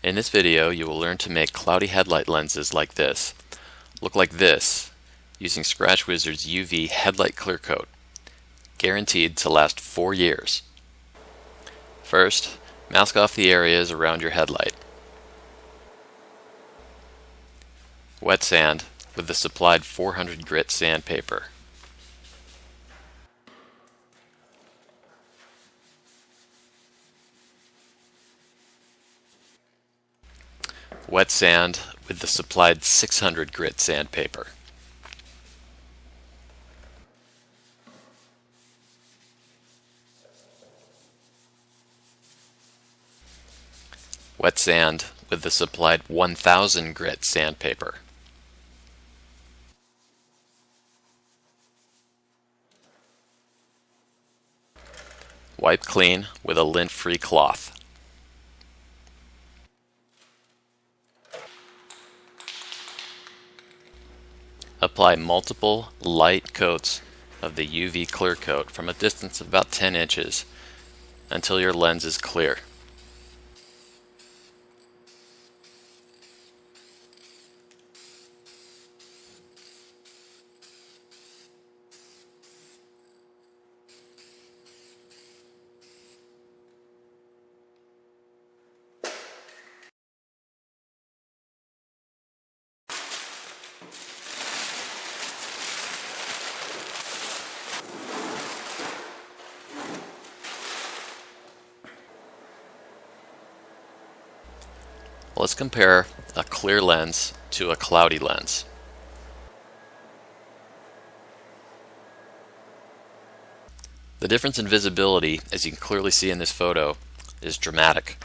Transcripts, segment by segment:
In this video, you will learn to make cloudy headlight lenses like this look like this using ScratchWizard's UV Headlight Clear Coat, guaranteed to last 4 years. First, mask off the areas around your headlight. Wet sand with the supplied 400 grit sandpaper. Wet sand with the supplied 600 grit sandpaper. Wet sand with the supplied 1000 grit sandpaper. Wipe clean with a lint-free cloth. Apply multiple light coats of the UV clear coat from a distance of about 10 inches until your lens is clear. Let's compare a clear lens to a cloudy lens. The difference in visibility, as you can clearly see in this photo, is dramatic.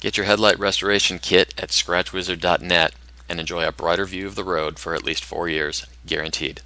Get your Headlight Restoration kit at ScratchWizard.net and enjoy a brighter view of the road for at least 4 years, guaranteed.